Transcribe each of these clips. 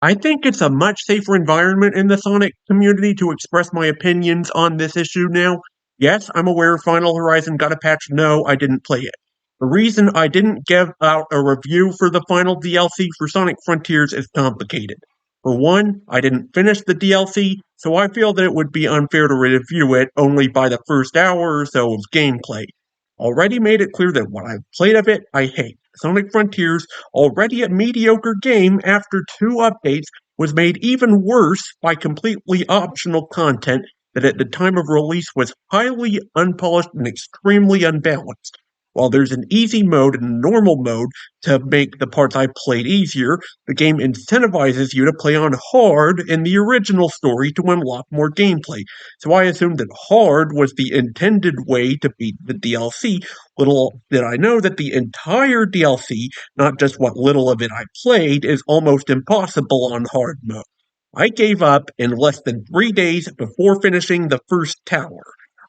I think it's a much safer environment in the Sonic community to express my opinions on this issue now. Yes, I'm aware Final Horizon got a patch. No, I didn't play it. The reason I didn't give out a review for the final DLC for Sonic Frontiers is complicated. For one, I didn't finish the DLC, so I feel that it would be unfair to review it only by the first hour or so of gameplay. Already made it clear that what I've played of it, I hate. Sonic Frontiers, already a mediocre game after 2 updates, was made even worse by completely optional content that at the time of release was highly unpolished and extremely unbalanced. While there's an easy mode and a normal mode to make the parts I played easier, the game incentivizes you to play on hard in the original story to unlock more gameplay. So I assumed that hard was the intended way to beat the DLC. Little did I know that the entire DLC, not just what little of it I played, is almost impossible on hard mode. I gave up in less than 3 days before finishing the first tower.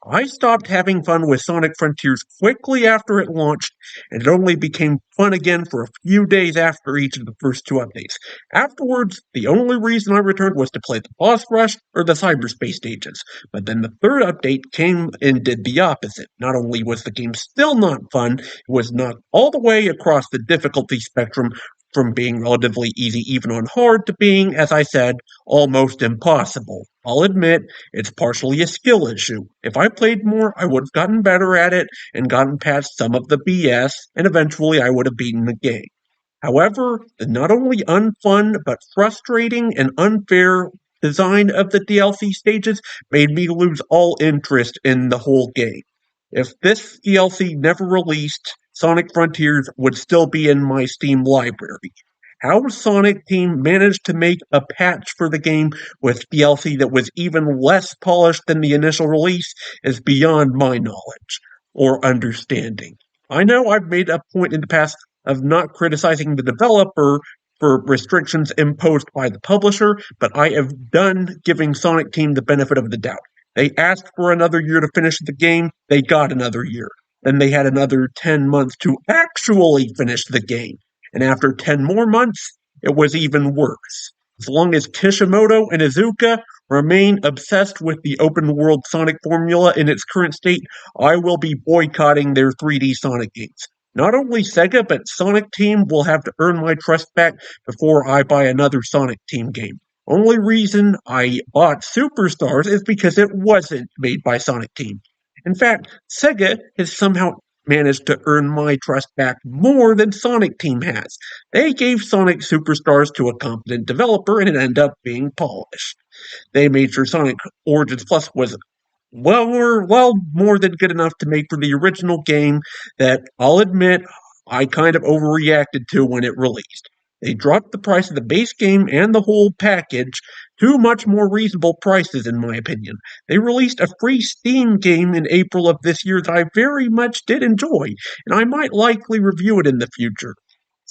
I stopped having fun with Sonic Frontiers quickly after it launched, and it only became fun again for a few days after each of the first 2 updates. Afterwards, the only reason I returned was to play the boss rush or the cyberspace stages. But then the third update came and did the opposite. Not only was the game still not fun, it was knocked all the way across the difficulty spectrum from being relatively easy even on hard to being, as I said, almost impossible. I'll admit, it's partially a skill issue. If I played more, I would have gotten better at it and gotten past some of the BS, and eventually I would have beaten the game. However, the not only unfun but frustrating and unfair design of the DLC stages made me lose all interest in the whole game. If this DLC never released, Sonic Frontiers would still be in my Steam library. How Sonic Team managed to make a patch for the game with DLC that was even less polished than the initial release is beyond my knowledge or understanding. I know I've made a point in the past of not criticizing the developer for restrictions imposed by the publisher, but I have done giving Sonic Team the benefit of the doubt. They asked for another year to finish the game, they got another year. Then they had another 10 months to actually finish the game. And after 10 more months, it was even worse. As long as Kishimoto and Izuka remain obsessed with the open world Sonic formula in its current state, I will be boycotting their 3D Sonic games. Not only Sega, but Sonic Team will have to earn my trust back before I buy another Sonic Team game. Only reason I bought Superstars is because it wasn't made by Sonic Team. In fact, Sega has somehow managed to earn my trust back more than Sonic Team has. They gave Sonic Superstars to a competent developer and it ended up being polished. They made sure Sonic Origins Plus was more than good enough to make for the original game that I'll admit I kind of overreacted to when it released. They dropped the price of the base game and the whole package to much more reasonable prices, in my opinion. They released a free Steam game in April of this year that I very much did enjoy, and I might likely review it in the future.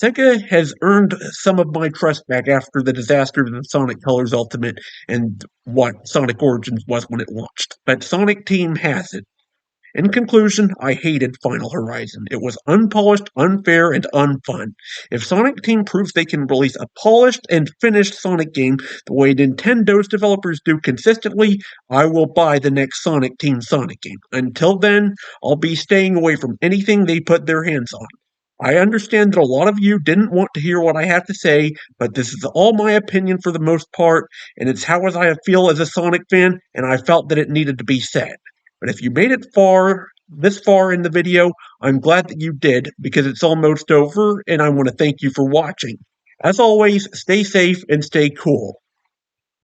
Sega has earned some of my trust back after the disaster of Sonic Colors Ultimate and what Sonic Origins was when it launched, but Sonic Team has it. In conclusion, I hated Final Horizon. It was unpolished, unfair, and unfun. If Sonic Team proves they can release a polished and finished Sonic game the way Nintendo's developers do consistently, I will buy the next Sonic Team Sonic game. Until then, I'll be staying away from anything they put their hands on. I understand that a lot of you didn't want to hear what I have to say, but this is all my opinion for the most part, and it's how as I feel as a Sonic fan, and I felt that it needed to be said. But if you made it this far in the video, I'm glad that you did, because it's almost over, and I want to thank you for watching. As always, stay safe and stay cool.